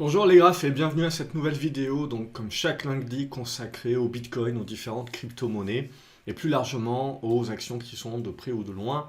Bonjour les graphes et bienvenue à cette nouvelle vidéo, donc comme chaque lundi consacrée au Bitcoin, aux différentes crypto-monnaies et plus largement aux actions qui sont de près ou de loin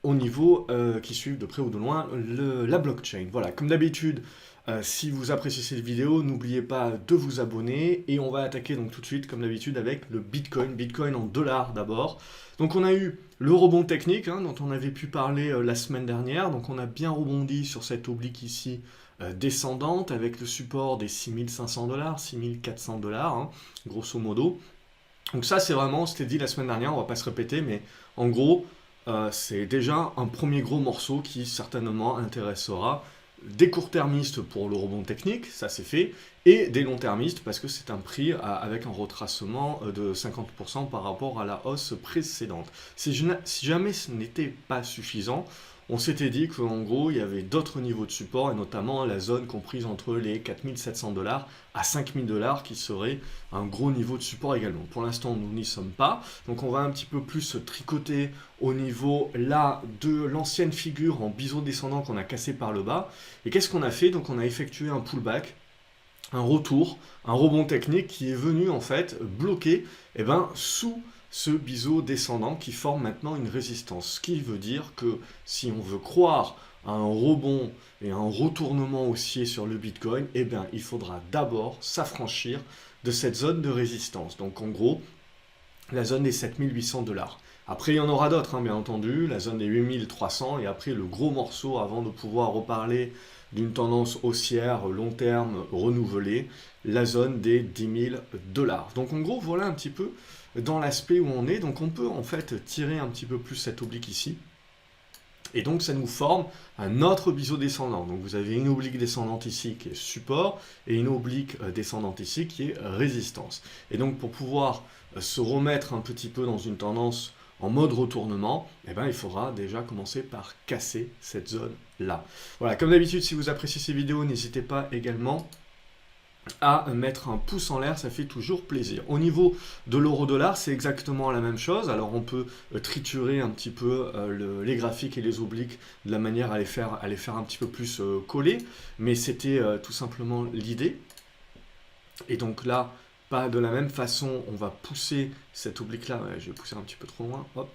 au niveau qui suivent de près ou de loin la blockchain. Voilà, comme d'habitude, si vous appréciez cette vidéo, n'oubliez pas de vous abonner et on va attaquer donc tout de suite comme d'habitude avec le Bitcoin en dollars d'abord. Donc on a eu le rebond technique dont on avait pu parler la semaine dernière, donc on a bien rebondi sur cette oblique ici descendante avec le support des 6500 dollars, 6400 dollars, grosso modo. Donc ça c'est vraiment, c'était dit la semaine dernière, on va pas se répéter, mais en gros, c'est déjà un premier gros morceau qui certainement intéressera des court-termistes pour le rebond technique, ça c'est fait, et des long-termistes parce que c'est un prix avec un retracement de 50% par rapport à la hausse précédente. Si jamais ce n'était pas suffisant, on s'était dit qu'en gros il y avait d'autres niveaux de support et notamment la zone comprise entre les 4700 dollars à 5000 dollars qui serait un gros niveau de support également. Pour l'instant nous n'y sommes pas, donc on va un petit peu plus se tricoter au niveau là de l'ancienne figure en biseau descendant qu'on a cassé par le bas. Et qu'est-ce qu'on a fait? Donc on a effectué un pullback, un retour, un rebond technique qui est venu en fait bloquer sous ce biseau descendant qui forme maintenant une résistance. Ce qui veut dire que si on veut croire à un rebond et un retournement haussier sur le Bitcoin, il faudra d'abord s'affranchir de cette zone de résistance. Donc en gros, la zone des 7800 dollars. Après, il y en aura d'autres, bien entendu, la zone des 8300, et après le gros morceau avant de pouvoir reparler d'une tendance haussière long terme renouvelée, la zone des 10 000 dollars. Donc en gros, voilà un petit peu dans l'aspect où on est. Donc on peut en fait tirer un petit peu plus cette oblique ici. Et donc ça nous forme un autre biseau descendant. Donc vous avez une oblique descendante ici qui est support et une oblique descendante ici qui est résistance. Et donc pour pouvoir se remettre un petit peu dans une tendance en mode retournement, il faudra déjà commencer par casser cette zone-là. Voilà, comme d'habitude, si vous appréciez ces vidéos, n'hésitez pas également à mettre un pouce en l'air, ça fait toujours plaisir. Au niveau de l'euro-dollar, c'est exactement la même chose. Alors on peut triturer un petit peu les graphiques et les obliques de la manière à les faire un petit peu plus coller, mais c'était tout simplement l'idée. Et donc là, pas de la même façon, on va pousser cette oblique-là, je vais pousser un petit peu trop loin, hop,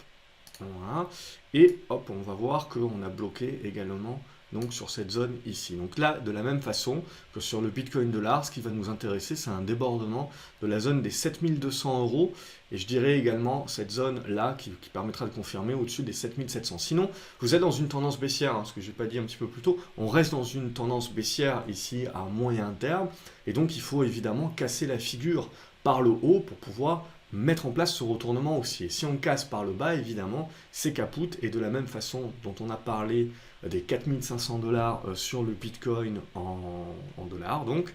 voilà, et hop, on va voir qu'on a bloqué également donc sur cette zone ici. Donc là, de la même façon que sur le Bitcoin dollar, ce qui va nous intéresser, c'est un débordement de la zone des 7200 €, et je dirais également cette zone-là qui permettra de confirmer au-dessus des 7700. Sinon, vous êtes dans une tendance baissière, ce que je n'ai pas dit un petit peu plus tôt, on reste dans une tendance baissière ici à moyen terme, et donc il faut évidemment casser la figure par le haut pour pouvoir mettre en place ce retournement haussier. Si on casse par le bas, évidemment, c'est capoute, et de la même façon dont on a parlé des 4500 dollars sur le Bitcoin en dollars, donc,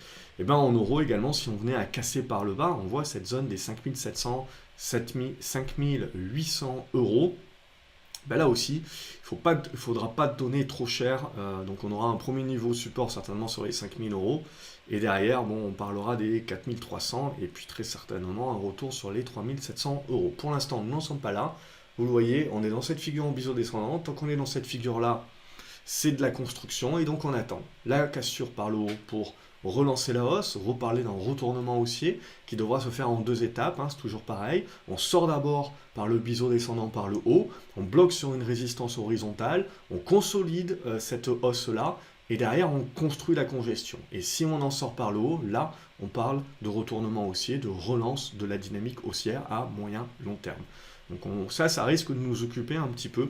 en euros également, si on venait à casser par le bas, on voit cette zone des 5700, 5800 €. Là aussi, il ne faudra pas donner trop cher, donc on aura un premier niveau support certainement sur les 5000 €, et derrière, on parlera des 4300, et puis très certainement un retour sur les 3700 €. Pour l'instant, nous n'en sommes pas là, vous le voyez, on est dans cette figure en biseau descendant, tant qu'on est dans cette figure-là, c'est de la construction, et donc on attend la cassure par le haut pour relancer la hausse, reparler d'un retournement haussier qui devra se faire en deux étapes, c'est toujours pareil. On sort d'abord par le biseau descendant par le haut, on bloque sur une résistance horizontale, on consolide cette hausse-là, et derrière on construit la congestion. Et si on en sort par le haut, là on parle de retournement haussier, de relance de la dynamique haussière à moyen long terme. Donc ça risque de nous occuper un petit peu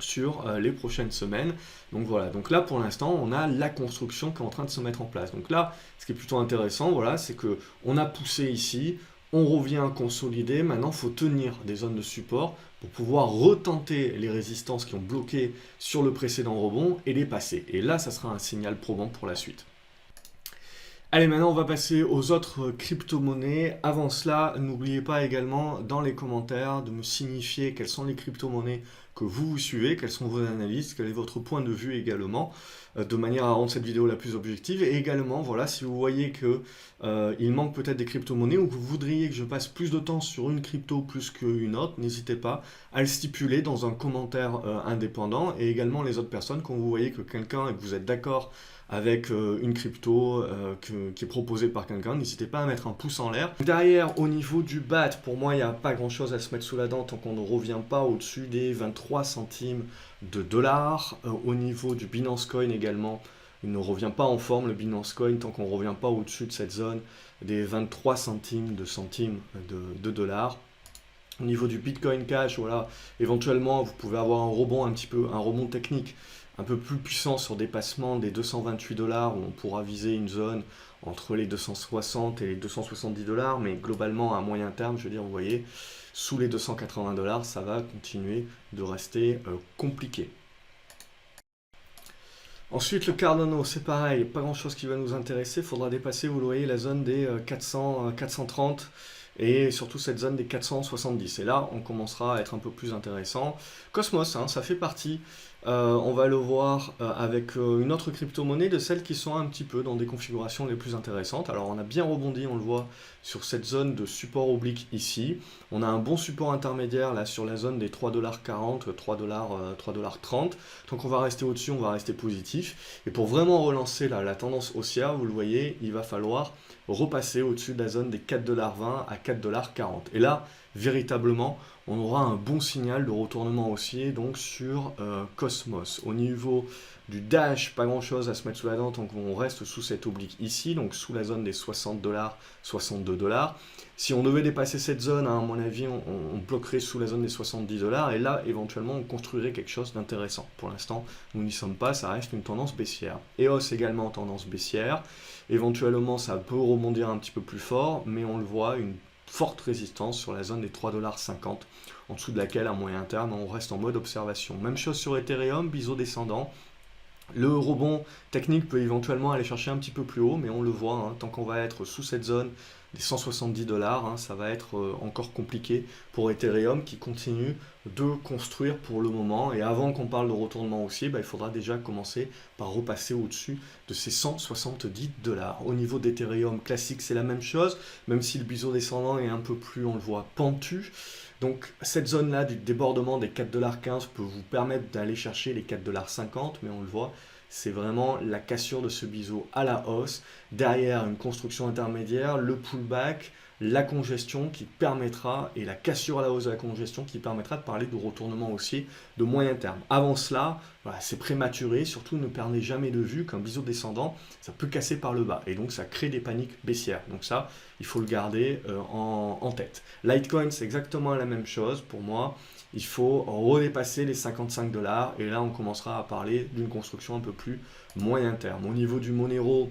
sur les prochaines semaines. Donc voilà, donc là pour l'instant on a la construction qui est en train de se mettre en place. Donc là, ce qui est plutôt intéressant, voilà, c'est que on a poussé ici, on revient consolider, maintenant il faut tenir des zones de support pour pouvoir retenter les résistances qui ont bloqué sur le précédent rebond et les passer. Et là, ça sera un signal probant pour la suite. Allez, maintenant on va passer aux autres crypto-monnaies. Avant cela, n'oubliez pas également dans les commentaires de me signifier quelles sont les crypto-monnaies que vous suivez, quelles sont vos analyses, quel est votre point de vue également, de manière à rendre cette vidéo la plus objective. Et également, voilà, si vous voyez que il manque peut-être des crypto-monnaies ou que vous voudriez que je passe plus de temps sur une crypto plus qu'une autre, n'hésitez pas à le stipuler dans un commentaire indépendant. Et également les autres personnes, quand vous voyez que quelqu'un et que vous êtes d'accord avec une crypto qui est proposée par quelqu'un, n'hésitez pas à mettre un pouce en l'air. Derrière, au niveau du BAT, pour moi, il n'y a pas grand-chose à se mettre sous la dent tant qu'on ne revient pas au-dessus des 23 centimes de dollars. Au niveau du Binance Coin également, il ne revient pas en forme, le Binance Coin, tant qu'on ne revient pas au-dessus de cette zone des 23 centimes de dollars. Au niveau du Bitcoin Cash, voilà, éventuellement, vous pouvez avoir un rebond un rebond technique un peu plus puissant sur dépassement des 228 dollars, où on pourra viser une zone entre les 260 et les 270 dollars, mais globalement, à moyen terme, je veux dire, vous voyez, sous les 280 dollars, ça va continuer de rester compliqué. Ensuite, le Cardano, c'est pareil, pas grand chose qui va nous intéresser. Il faudra dépasser, vous le voyez, la zone des 430 et surtout cette zone des 470. Et là, on commencera à être un peu plus intéressant. Cosmos, hein, ça fait partie. On va le voir avec une autre crypto-monnaie de celles qui sont un petit peu dans des configurations les plus intéressantes. Alors, on a bien rebondi, on le voit, sur cette zone de support oblique ici. On a un bon support intermédiaire là sur la zone des 3,40$, 3,30$. Donc, on va rester au-dessus, on va rester positif. Et pour vraiment relancer la tendance haussière, vous le voyez, il va falloir repasser au-dessus de la zone des 4,20$ à 4,40$. Et là, véritablement, on aura un bon signal de retournement haussier donc sur Cosmos. Au niveau du Dash, pas grand chose à se mettre sous la dent tant qu'on reste sous cette oblique ici, donc sous la zone des 60$, 62$. Si on devait dépasser cette zone, hein, à mon avis, on bloquerait sous la zone des 70$, et là, éventuellement, on construirait quelque chose d'intéressant. Pour l'instant, nous n'y sommes pas, ça reste une tendance baissière. EOS également en tendance baissière. Éventuellement, ça peut rebondir un petit peu plus fort, mais on le voit, une forte résistance sur la zone des 3,50$, en dessous de laquelle, à moyen terme, on reste en mode observation. Même chose sur Ethereum, biseau descendant. Le rebond technique peut éventuellement aller chercher un petit peu plus haut, mais on le voit, hein, tant qu'on va être sous cette zone des 170$, hein, ça va être encore compliqué pour Ethereum qui continue de construire pour le moment. Et avant qu'on parle de retournement haussier, il faudra déjà commencer par repasser au-dessus de ces 170$. Au niveau d'Ethereum classique, c'est la même chose, même si le biseau descendant est un peu plus, on le voit, pentu. Donc cette zone-là du débordement des 4,15$ peut vous permettre d'aller chercher les 4,50$, mais on le voit, c'est vraiment la cassure de ce biseau à la hausse. Derrière, une construction intermédiaire, le pullback, la congestion qui permettra, et la cassure à la hausse de la congestion qui permettra de parler de retournement haussier de moyen terme. Avant cela, voilà, c'est prématuré, surtout ne perdez jamais de vue qu'un biseau descendant, ça peut casser par le bas, et donc ça crée des paniques baissières. Donc ça, il faut le garder en tête. Litecoin, c'est exactement la même chose pour moi. Il faut redépasser les 55$, et là on commencera à parler d'une construction un peu plus moyen terme. Au niveau du Monero,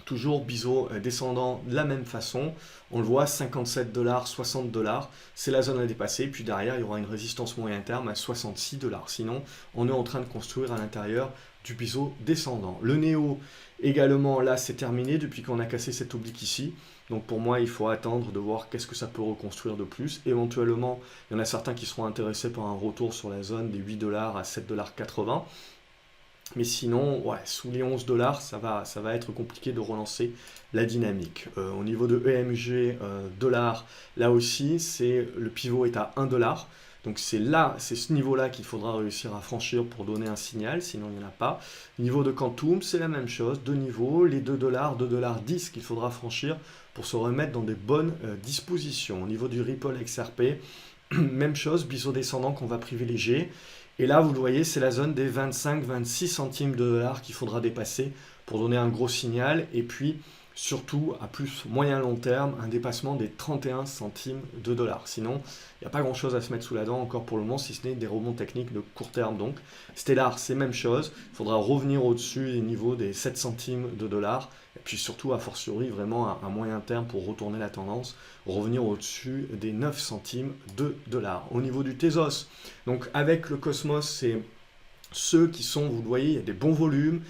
toujours biseau descendant de la même façon, on le voit 57$, 60$, c'est la zone à dépasser, puis derrière il y aura une résistance moyen terme à 66$. Sinon, on est en train de construire à l'intérieur du biseau descendant. Le Néo également, là c'est terminé depuis qu'on a cassé cette oblique ici. Donc pour moi, il faut attendre de voir qu'est-ce que ça peut reconstruire de plus. Éventuellement, il y en a certains qui seront intéressés par un retour sur la zone des 8$ à 7,80$. Mais sinon, ouais, sous les 11$, ça va être compliqué de relancer la dynamique. Au niveau de EMG dollar, là aussi, le pivot est à 1$. Donc c'est ce niveau-là qu'il faudra réussir à franchir pour donner un signal, sinon il n'y en a pas. Niveau de Quantum, c'est la même chose, deux niveaux, les 2$, 2,10$ qu'il faudra franchir pour se remettre dans des bonnes dispositions. Au niveau du Ripple XRP, même chose, biseau descendant qu'on va privilégier. Et là, vous le voyez, c'est la zone des 25-26 centimes de dollars qu'il faudra dépasser pour donner un gros signal. Et puis, surtout, à plus moyen long terme, un dépassement des 31 centimes de dollars. Sinon, il n'y a pas grand-chose à se mettre sous la dent encore pour le moment, si ce n'est des rebonds techniques de court terme. Donc, Stellar, c'est même chose. Il faudra revenir au-dessus des niveaux des 7 centimes de dollars. Et puis surtout, a fortiori, vraiment à moyen terme pour retourner la tendance, revenir au-dessus des 9 centimes de dollars. Au niveau du Tezos, donc avec le Cosmos, c'est ceux qui sont, vous le voyez, il y a des bons volumes,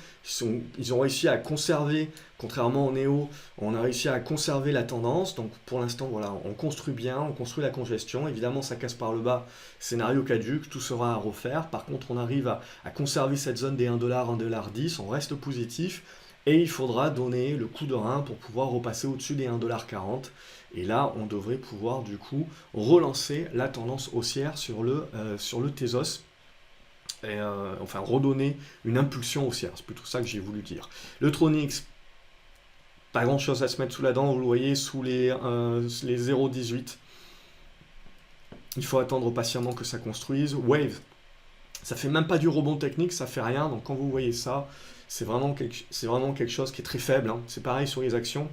ils ont réussi à conserver, contrairement au Néo, on a réussi à conserver la tendance. Donc pour l'instant, voilà, on construit bien, on construit la congestion. Évidemment, ça casse par le bas, scénario caduc, tout sera à refaire. Par contre, on arrive à conserver cette zone des 1$, 1,10$, on reste positif. Et il faudra donner le coup de rein pour pouvoir repasser au-dessus des 1,40$. Et là, on devrait pouvoir du coup relancer la tendance haussière sur le Tezos. et, enfin redonner une impulsion haussière. C'est plutôt ça que j'ai voulu dire. Le Tronix, pas grand chose à se mettre sous la dent, vous le voyez, sous les 0,18. Il faut attendre patiemment que ça construise. Wave, ça fait même pas du rebond technique, ça fait rien. Donc quand vous voyez ça, c'est vraiment quelque chose qui est très faible, hein. C'est pareil sur les actions.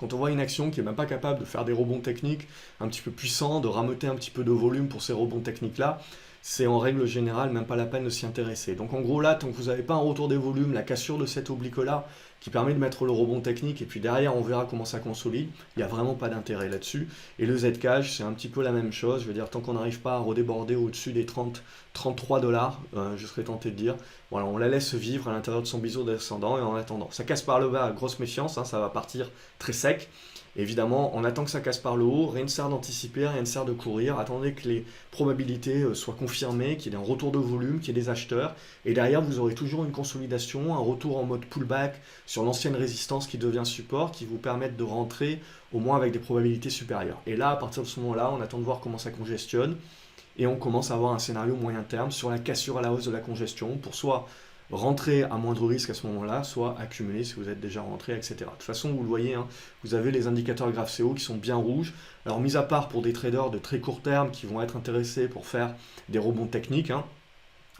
Quand on voit une action qui n'est même pas capable de faire des rebonds techniques un petit peu puissants, de rameuter un petit peu de volume pour ces rebonds techniques-là, c'est en règle générale même pas la peine de s'y intéresser. Donc en gros là, tant que vous n'avez pas un retour des volumes, la cassure de cette oblique-là, qui permet de mettre le rebond technique, et puis derrière on verra comment ça consolide, il n'y a vraiment pas d'intérêt là-dessus. Et le Zcash, c'est un petit peu la même chose, je veux dire, tant qu'on n'arrive pas à redéborder au-dessus des 33 dollars, je serais tenté de dire, voilà, on la laisse vivre à l'intérieur de son biseau descendant, et en attendant, ça casse par le bas, grosse méfiance, hein, ça va partir très sec. Évidemment, on attend que ça casse par le haut, rien ne sert d'anticiper, rien ne sert de courir, attendez que les probabilités soient confirmées, qu'il y ait un retour de volume, qu'il y ait des acheteurs, et derrière vous aurez toujours une consolidation, un retour en mode pullback sur l'ancienne résistance qui devient support, qui vous permettent de rentrer au moins avec des probabilités supérieures. Et là, à partir de ce moment-là, on attend de voir comment ça congestionne, et on commence à avoir un scénario moyen terme sur la cassure à la hausse de la congestion, pour soit rentrer à moindre risque à ce moment-là, soit accumuler si vous êtes déjà rentré, etc. De toute façon, vous le voyez, hein, vous avez les indicateurs graph CO qui sont bien rouges. Alors, mis à part pour des traders de très court terme qui vont être intéressés pour faire des rebonds techniques, hein,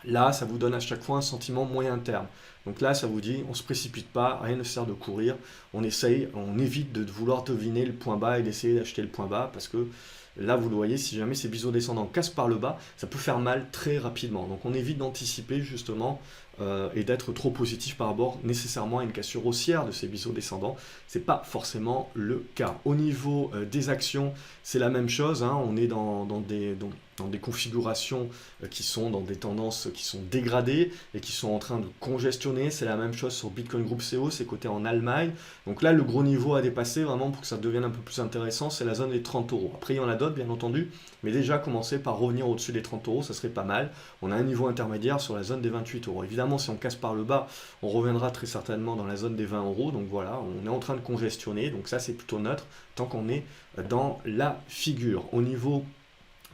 là, ça vous donne à chaque fois un sentiment moyen terme. Donc là, ça vous dit, on ne se précipite pas, rien ne sert de courir, on essaye, on évite de vouloir deviner le point bas et d'essayer d'acheter le point bas, parce que là, vous le voyez, si jamais ces biseaux descendants cassent par le bas, ça peut faire mal très rapidement. Donc on évite d'anticiper justement et d'être trop positif par rapport nécessairement à une cassure haussière de ces biseaux descendants. Ce n'est pas forcément le cas. Au niveau des actions, c'est la même chose, hein. On est dans des configurations qui sont dans des tendances qui sont dégradées et qui sont en train de congestionner. C'est la même chose sur Bitcoin Group CO, c'est coté en Allemagne. Donc là, le gros niveau à dépasser vraiment pour que ça devienne un peu plus intéressant, c'est la zone des 30 euros. Après, il y en a d'autres, bien entendu, mais déjà commencer par revenir au-dessus des 30 euros, ça serait pas mal. On a un niveau intermédiaire sur la zone des 28 euros. Évidemment, si on casse par le bas, on reviendra très certainement dans la zone des 20 euros. Donc voilà, on est en train de congestionner. Donc ça, c'est plutôt neutre tant qu'on est dans la figure. Au niveau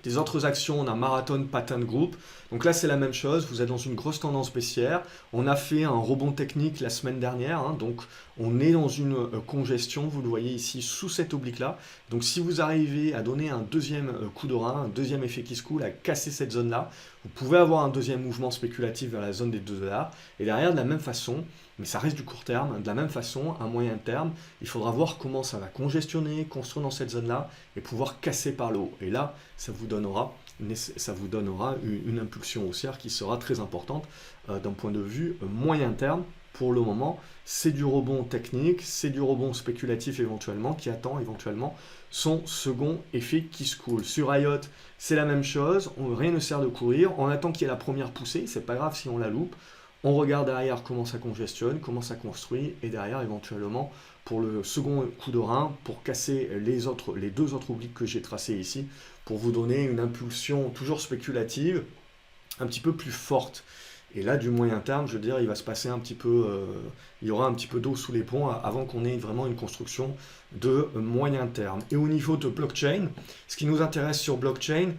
des autres actions, on a Marathon Pattern Group. Donc là, c'est la même chose. Vous êtes dans une grosse tendance baissière. On a fait un rebond technique la semaine dernière. Hein, donc, on est dans une congestion. Vous le voyez ici sous cette oblique-là. Donc, si vous arrivez à donner un deuxième coup de rein, un deuxième effet qui se coule, à casser cette zone-là, vous pouvez avoir un deuxième mouvement spéculatif vers la zone des 2 dollars. Et derrière, de la même façon, mais ça reste du court terme, de la même façon, à moyen terme, il faudra voir comment ça va congestionner, construire dans cette zone-là et pouvoir casser par le haut. Et là, ça vous donnera une impulsion haussière qui sera très importante d'un point de vue moyen terme. Pour le moment, c'est du rebond technique, c'est du rebond spéculatif éventuellement qui attend éventuellement son second effet qui se coule. Sur IOT, c'est la même chose, rien ne sert de courir, on attend qu'il y ait la première poussée, c'est pas grave si on la loupe. On regarde derrière comment ça congestionne, comment ça construit, et derrière éventuellement pour le second coup de rein, pour casser les deux autres obliques que j'ai tracés ici, pour vous donner une impulsion toujours spéculative, un petit peu plus forte. Et là, du moyen terme, je veux dire, il va se passer un petit peu, il y aura un petit peu d'eau sous les ponts avant qu'on ait vraiment une construction de moyen terme. Et au niveau de blockchain, ce qui nous intéresse sur blockchain,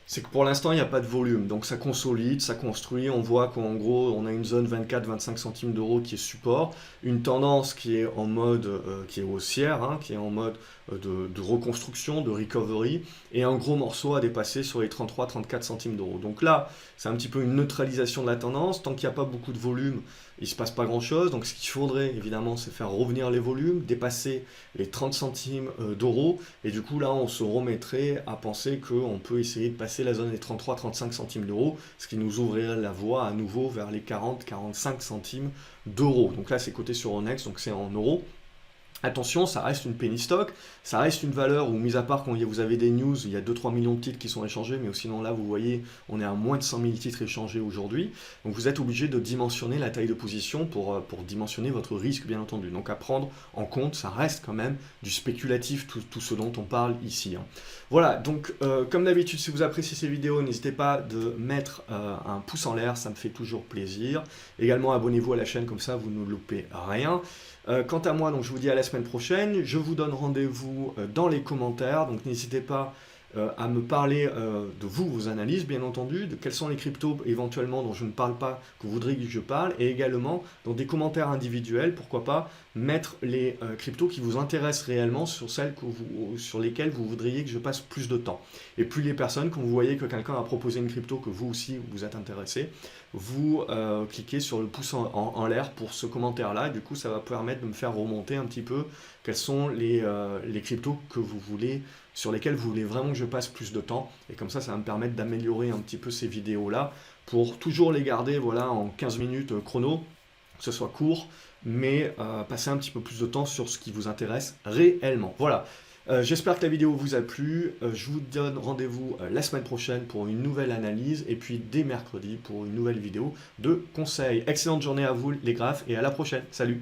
c'est que pour l'instant, il n'y a pas de volume. Donc ça consolide, ça construit. On voit qu'en gros, on a une zone 24-25 centimes d'euros qui est support. Une tendance qui est en mode, qui est haussière, hein, qui est en mode de reconstruction, de recovery. Et un gros morceau à dépasser sur les 33-34 centimes d'euros. Donc là, c'est un petit peu une neutralisation de la tendance. Tant qu'il n'y a pas beaucoup de volume, il ne se passe pas grand-chose. Donc ce qu'il faudrait, évidemment, c'est faire revenir les volumes, dépasser les 30 centimes d'euros. Et du coup, là, on se remettrait à penser qu'on peut essayer de passer la zone des 33-35 centimes d'euros, ce qui nous ouvrirait la voie à nouveau vers les 40-45 centimes d'euros. Donc là, c'est coté sur Onex, donc c'est en euros. Attention, ça reste une penny stock, ça reste une valeur où, mis à part quand vous avez des news, il y a 2-3 millions de titres qui sont échangés, mais sinon là, vous voyez, on est à moins de 100 000 titres échangés aujourd'hui. Donc vous êtes obligé de dimensionner la taille de position pour dimensionner votre risque, bien entendu. Donc à prendre en compte, ça reste quand même du spéculatif, tout ce dont on parle ici. Hein. Voilà, donc comme d'habitude, si vous appréciez ces vidéos, n'hésitez pas de mettre un pouce en l'air, ça me fait toujours plaisir. Également, abonnez-vous à la chaîne, comme ça, vous ne loupez rien. Quant à moi, donc, je vous dis à la semaine prochaine. Je vous donne rendez-vous dans les commentaires. Donc n'hésitez pas à me parler de vous, vos analyses bien entendu, de quels sont les cryptos éventuellement dont je ne parle pas, que vous voudriez que je parle, et également dans des commentaires individuels, pourquoi pas, mettre les cryptos qui vous intéressent réellement sur celles sur lesquelles vous voudriez que je passe plus de temps. Et plus les personnes, quand vous voyez que quelqu'un a proposé une crypto que vous aussi vous êtes intéressé, vous cliquez sur le pouce en l'air pour ce commentaire-là, et du coup ça va permettre de me faire remonter un petit peu quels sont les cryptos que vous voulez, sur lesquels vous voulez vraiment que je passe plus de temps, et comme ça va me permettre d'améliorer un petit peu ces vidéos-là, pour toujours les garder voilà, en 15 minutes chrono, que ce soit court, mais passer un petit peu plus de temps sur ce qui vous intéresse réellement. Voilà. J'espère que la vidéo vous a plu. Je vous donne rendez-vous la semaine prochaine pour une nouvelle analyse et puis dès mercredi pour une nouvelle vidéo de conseils. Excellente journée à vous les graphes et à la prochaine. Salut!